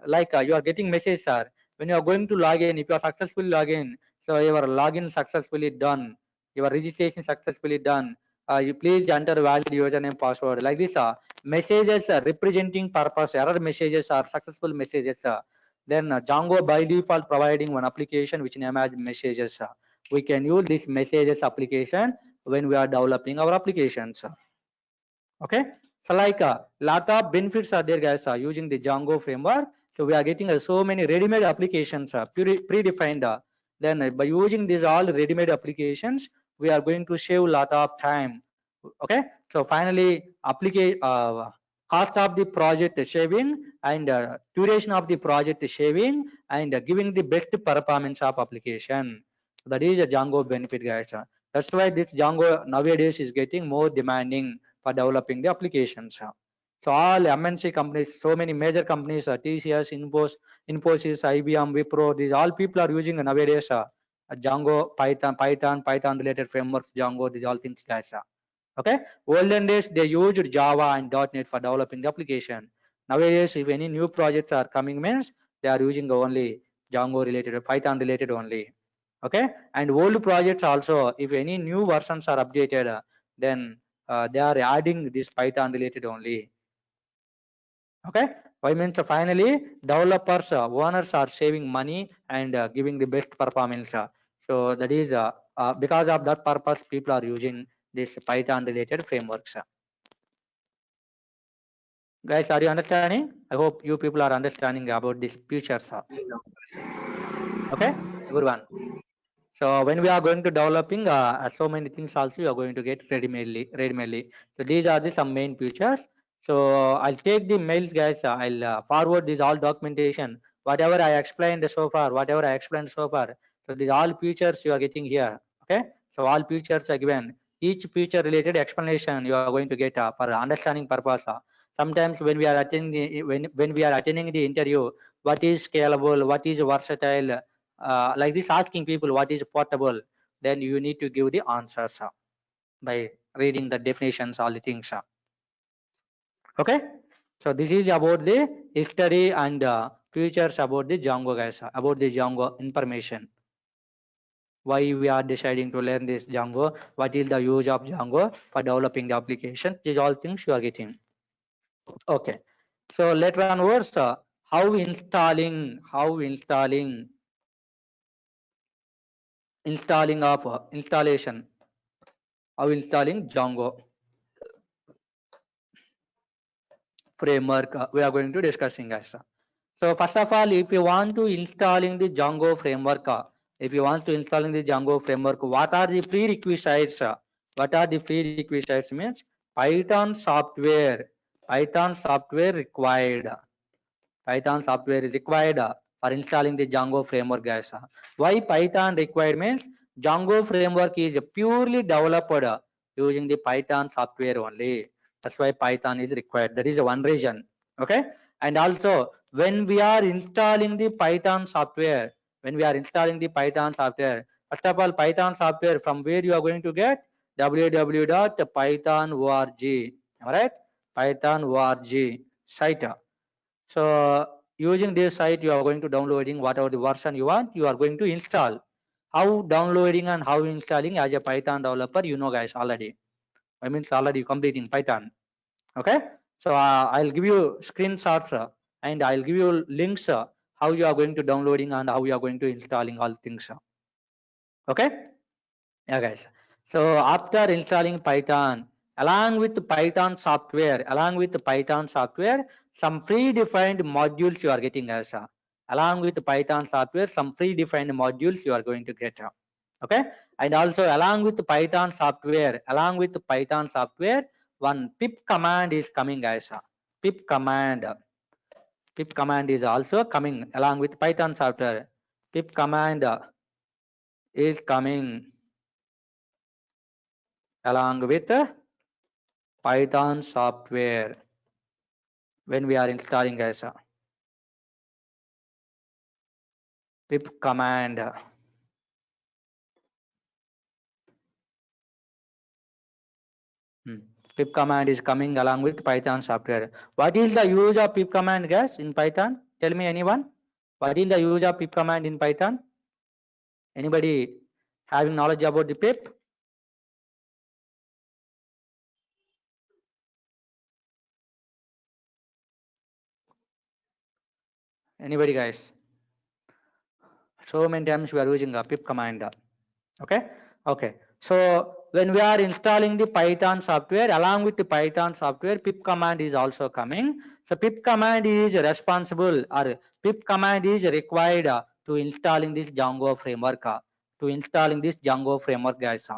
Like you are getting message, sir, when you are going to log in, if you are successfully login, so your login successfully done, your registration successfully done, you please enter valid username password, like this. Messages representing purpose, error messages are successful messages. Then Django by default providing one application which name as messages. We can use this messages application when we are developing our applications. Okay, so like lot of benefits are there, guys, using the Django framework. So we are getting so many ready-made applications, predefined. Then by using these all ready-made applications, we are going to save lot of time. Okay, so finally cost of the project shaving and duration of the project shaving and giving the best performance of application. That is a Django benefit, guys. That's why this Django nowadays is getting more demanding for developing the applications. So all MNC companies, so many major companies, TCS, Infosys, IBM, Wipro, these all people are using nowadays Django, Python related frameworks, Django, these all things, guys. Okay, olden days they used Java and .NET for developing the application. Nowadays, if any new projects are coming, means they are using only Django related, Python related only. Okay, and old projects also, if any new versions are updated, then they are adding this Python related only. Okay, why means finally developers, owners are saving money and giving the best performance. So that is because of that purpose, people are using this Python related frameworks. Guys, are you understanding? I hope you people are understanding about these features. Okay, good one. So when we are going to developing so many things also you are going to get ready-madely. So these are the some main features. So I'll take the mails, guys. I'll forward this all documentation. Whatever I explained so far, whatever I explained so far. So these all features you are getting here. Okay. So all features are given. Each feature related explanation you are going to get for understanding purpose. Sometimes when we are attending when we are attending the interview, what is scalable, what is versatile, like this asking people what is portable, then you need to give the answers by reading the definitions, all the things. Okay, so this is about the history and features about the Django, guys, about the Django information. Why we are deciding to learn this Django, what is the use of Django for developing the application, these all things you are getting. Okay, so later onwards, how installing of installation, how installing Django framework we are going to discussing, guys. So first of all, if you want to installing the Django framework, if you want to installing the Django framework, what are the prerequisites? What are the prerequisites means Python software. Python software required. Python software is required for installing the Django framework, guys. Why Python required means Django framework is purely developed using the Python software only. That's why Python is required. That is one reason. Okay. And also when we are installing the Python software, first of all, Python software from where you are going to get www.python.org. All right, Python.org site. So using this site, you are going to downloading whatever the version you want, you are going to install. How downloading and how installing as a Python developer, you know, guys, already. I mean, it's already completing Python. Okay. So I'll give you screenshots and I'll give you links how you are going to downloading and how you are going to installing all things. Okay. Yeah, guys. So after installing Python, along with Python software, some predefined modules you are getting as along with Python software, some predefined modules you are going to get. Okay, and also along with Python software, one pip command is coming, guys. Pip command is also coming along with Python software. Pip command is coming along with Python software when we are installing, guys. Pip command. Pip command is coming along with Python software. What is the use of pip command, guys, in Python? Tell me, anyone. What is the use of pip command in Python? Anybody having knowledge about the pip? Anybody, guys? So many times we are using a pip command. Okay. So when we are installing the Python software, along with the Python software, pip command is also coming. So pip command is responsible, or pip command is required to installing this Django framework, guys.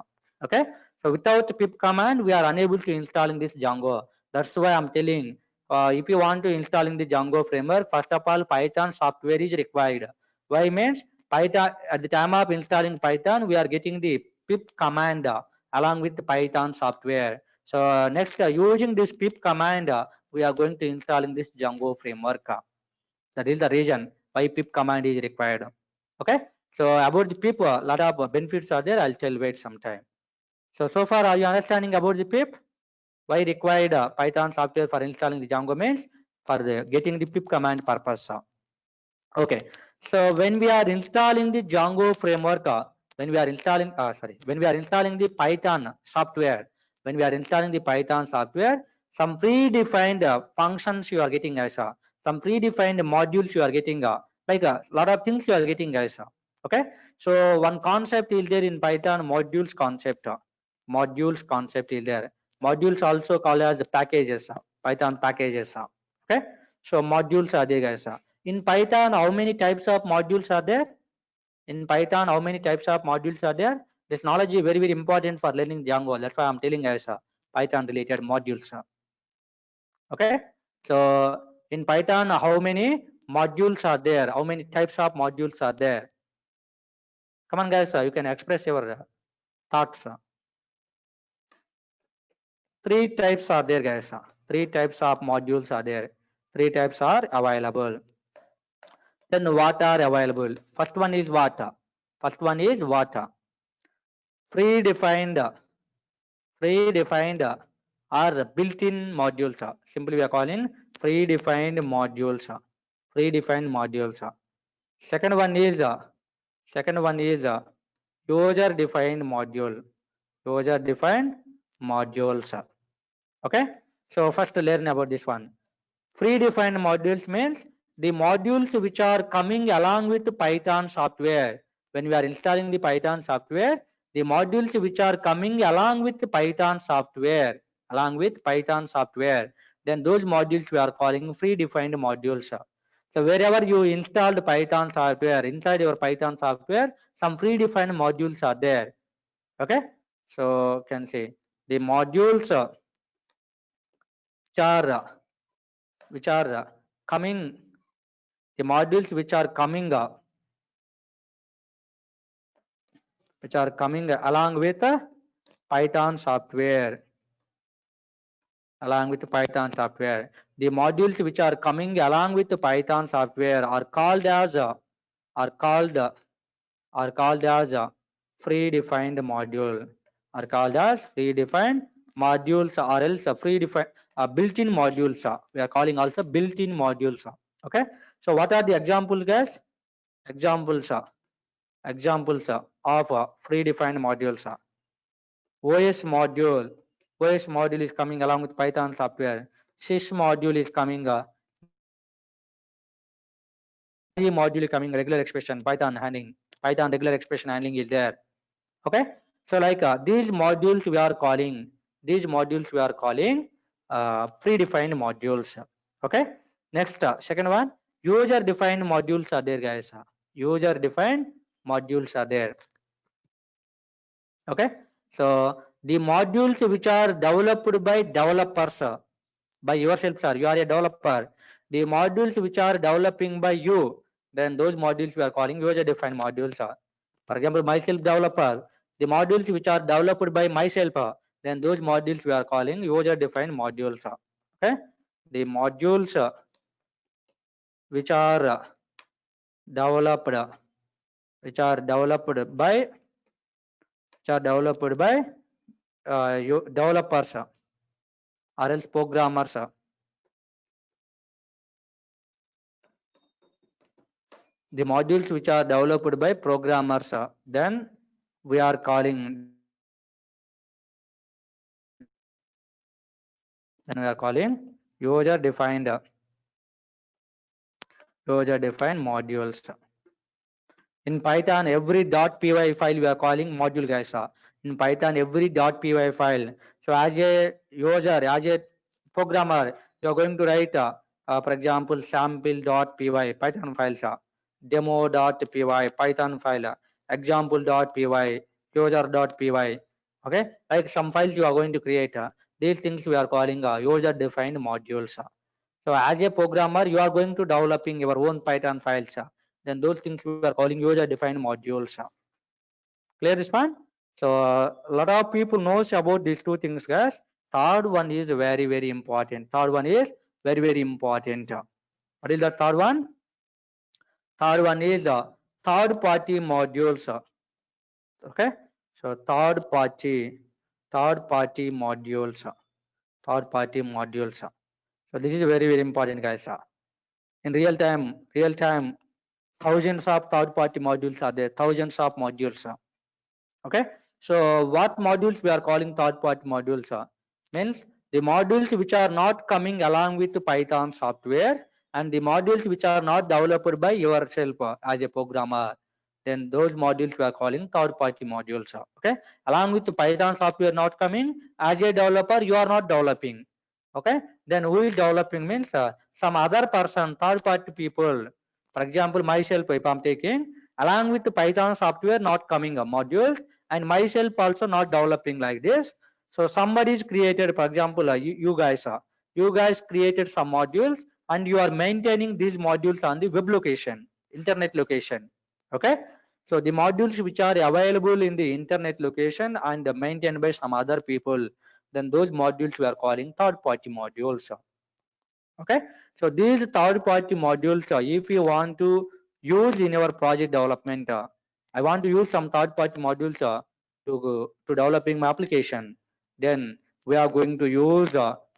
Okay. So without pip command, we are unable to installing this Django. That's why I'm telling, if you want to installing the Django framework, first of all, Python software is required. Why means Python, at the time of installing Python, we are getting the pip command along with the Python software. So next, using this pip command, we are going to installing this Django framework. That is the reason why pip command is required. Okay. So about the pip, a lot of benefits are there. I'll tell wait some time. So far, are you understanding about the pip? Why required Python software for installing the Django means for the getting the pip command purpose. Okay. So when we are installing the Django framework, when we are installing the Python software, some predefined functions you are getting as some predefined modules you are getting, like a lot of things you are getting as okay. So one concept is there in Python, modules concept. Modules concept is there. Modules also called as packages, Python packages. Okay. So modules are there, guys. In Python, how many types of modules are there? In Python, how many types of modules are there? This knowledge is very, very important for learning Django. That's why I'm telling guys Python related modules. Okay. So in Python, how many modules are there? How many types of modules are there? Come on, guys. You can express your thoughts. Three types are there, guys. Three types of modules are there. Three types are available. Then what are available? First one is what? First one is what? Predefined or built-in modules. Simply we are calling predefined modules. Second one is user-defined module. User-defined modules. Okay. So first learn about this one. Predefined modules means the modules which are coming along with the Python software. When we are installing the Python software, the modules which are coming along with the Python software, then those modules we are calling predefined modules. So wherever you installed Python software, inside your Python software, some predefined modules are there. Okay. So can say the modules which are coming, the modules which are coming along with Python software, the modules which are coming along with the Python software are called as predefined module, or else predefined built-in modules. We are calling also built-in modules. Okay. So what are the examples, guys? Examples of predefined modules. OS module is coming along with Python software. Sys module is coming. Module is coming. Regular expression Python regular expression handling is there. Okay. So like these modules we are calling predefined modules. Okay. Next, second one, user defined modules are there, guys. User defined modules are there. Okay. So the modules which are developed by developers, by yourself, sir, you are a developer. The modules which are developing by you, then those modules we are calling user defined modules. For example, myself developer, the modules which are developed by myself, then those modules we are calling user defined modules. Okay. The modules which are developed by developers or else programmers. The modules which are developed by programmers, then we are calling user defined modules. In Python, every .py file we are calling module, guys. In Python, every .py file. So as a user, as a programmer, you are going to write, for example, sample.py Python files, demo.py Python file, example.py, user.py. Okay, like some files you are going to create. These things we are calling user-defined modules. So as a programmer, you are going to developing your own Python files. Then those things we are calling user-defined modules. Clear this one? So a lot of people knows about these two things, guys. Third one is very, very important. Third one is very, very important. What is the third one? Third one is third party modules. Okay. So third party modules. Third party modules. So this is very, very important, guys. In real time, thousands of third party modules are there. Thousands of modules. Okay, so what modules we are calling third party modules means the modules which are not coming along with the Python software, and the modules which are not developed by yourself as a programmer, then those modules we are calling third party modules. Okay, along with the Python software not coming, as a developer you are not developing. Okay, then who is developing means some other person, third party people. For example, myself, if I'm taking, along with the Python software not coming modules, and myself also not developing like this. So somebody is created, for example, you guys created some modules, and you are maintaining these modules on the web location, internet location. Okay, so the modules which are available in the internet location and maintained by some other people, then those modules we are calling third party modules. Okay, so these third party modules, if you want to use in your project development, I want to use some third party modules to developing my application, then we are going to use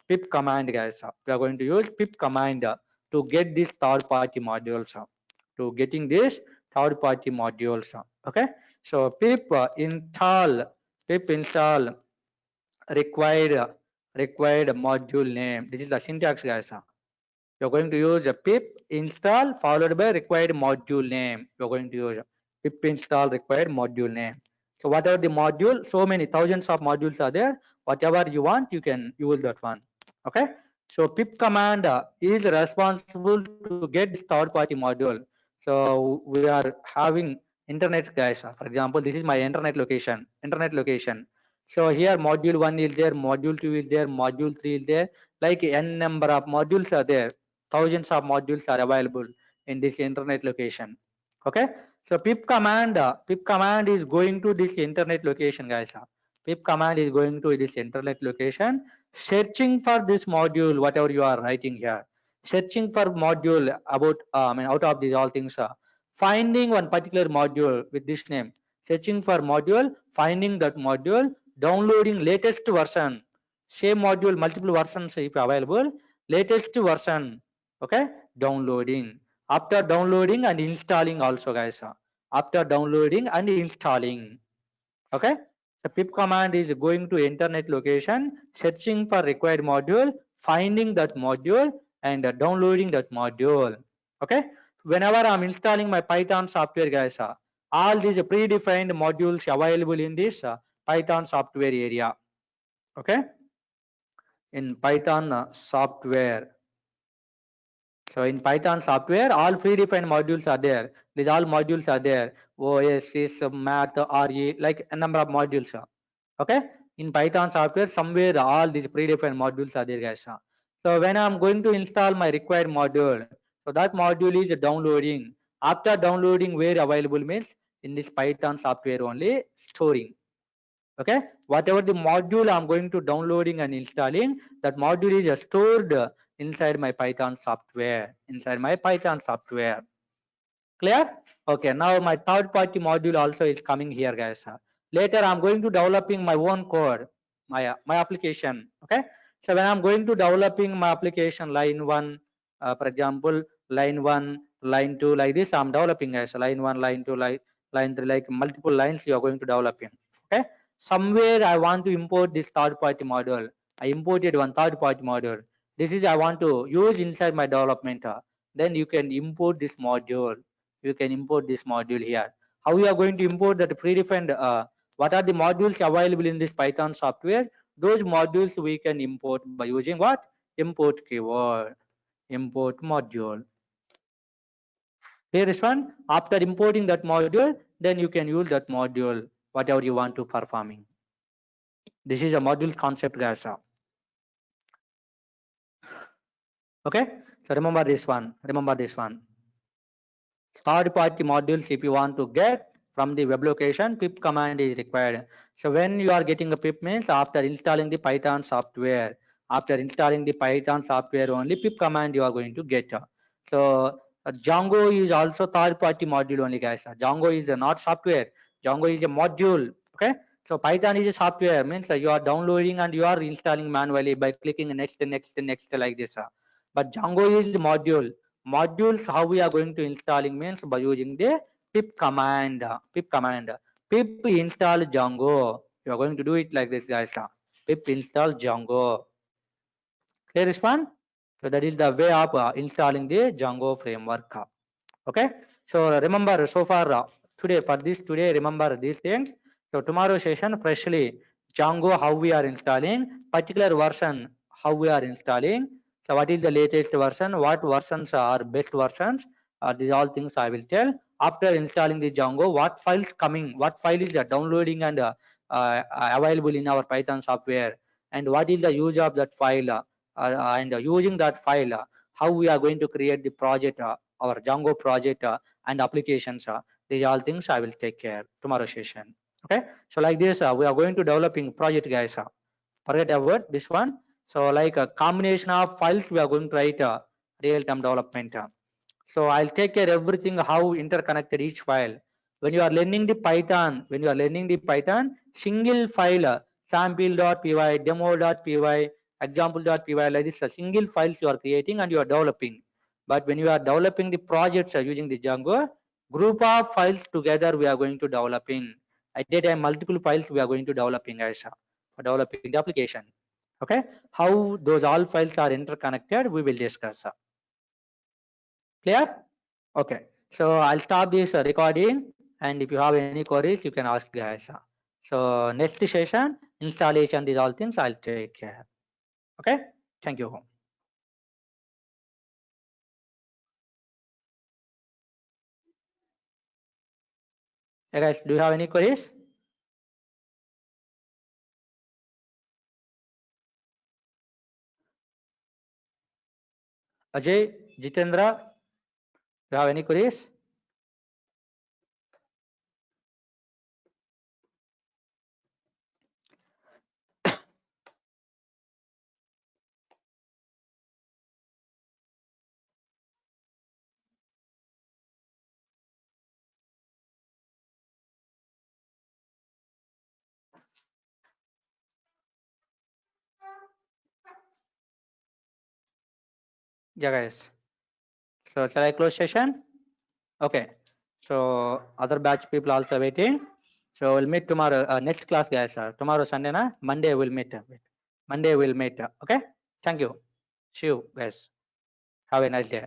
pip command, guys. We are going to use pip command to get these third party modules, to getting this third party modules. Okay, so pip install required module name. This is the syntax, guys. You're going to use a pip install followed by required module name. You're going to use pip install required module name. So whatever the module, so many thousands of modules are there. Whatever you want, you can use that one. Okay. So pip command is responsible to get this third party module. So we are having internet, guys. For example, this is my internet location. So here module 1 is there, module 2 is there, module 3 is there, like n number of modules are there. Thousands of modules are available in this internet location. Okay, so pip command is going to this internet location, guys. Pip command is going to this internet location, searching for this module, whatever you are writing here, searching for module about out of these all things, finding one particular module with this name, searching for module, finding that module, downloading latest version, same module multiple versions if available, latest version. Okay, downloading, after downloading and installing also, guys. After downloading and installing. Okay, the pip command is going to internet location, searching for required module, finding that module, and downloading that module. Okay, whenever I'm installing my Python software, guys, all these predefined modules available in this Python software area. Okay, in Python software. So in Python software, all predefined modules are there. These all modules are there. OS, Sys, Math, RE, like a number of modules. Okay. In Python software, somewhere all these predefined modules are there, guys. So when I'm going to install my required module, so that module is downloading. After downloading, where available means in this Python software only storing. Okay, whatever the module I'm going to downloading and installing, that module is stored inside my Python software, Clear? Okay, now my third party module also is coming here, guys. Later I'm going to developing my own code, my application. Okay, so when I'm going to developing my application, line 1, for example, line 1, line 2, like this I'm developing, guys. Line 1, line 2, line 3, like multiple lines you are going to developing. Okay, somewhere I want to import this third party module. I imported one third party module. This is I want to use inside my development. Then you can import this module. You can import this module here. How you are going to import that predefined What are the modules available in this Python software? Those modules we can import by using what? Import keyword, import module. Clear this one? After importing that module, then you can use that module, whatever you want to performing. This is a module concept, guys. Okay, so remember this one. Remember this one. Third-party modules, if you want to get from the web location, pip command is required. So when you are getting a pip means after installing the Python software. After installing the Python software only pip command you are going to get. So Django is also third-party module only, guys. Django is not software. Django is a module. Okay. So Python is a software means you are downloading and you are installing manually by clicking next, next, next like this. But Django is module. Modules how we are going to installing means by using the pip command. Pip install Django. You are going to do it like this, guys. Pip install Django. Clear this one? So that is the way of installing the Django framework. Okay. So remember so far today for this today remember these things. So tomorrow session freshly Django how we are installing, particular version how we are installing. So what is the latest version, what versions are best versions, these all things I will tell. After installing the Django, what files coming, what file is downloading and available in our Python software, and what is the use of that file, and using that file, how we are going to create the project, our Django project and applications. These all things I will take care tomorrow session. Okay, so like this we are going to developing project, guys. Forget about this one. So like a combination of files we are going to write real-time development. So I'll take care everything how interconnected each file. When you are learning the Python, single file sample.py, demo.py, example.py, like this, a single files you are creating and you are developing. But when you are developing the projects using the Django, group of files together we are going to developing. At a time multiple files we are going to developing as for developing the application. Okay, how those all files are interconnected we will discuss. Clear? Okay, so I'll stop this recording, and if you have any queries you can ask, guys. So next session installation, these all things I'll take care. Okay, thank you. Hey guys, do you have any queries? Ajay, Jitendra, do you have any queries? Yeah guys, so shall I close session? Okay, so other batch people also waiting, so we'll meet tomorrow, next class, guys. Tomorrow Sunday na, Monday we'll meet. Monday we'll meet. Okay, thank you. See you guys, have a nice day.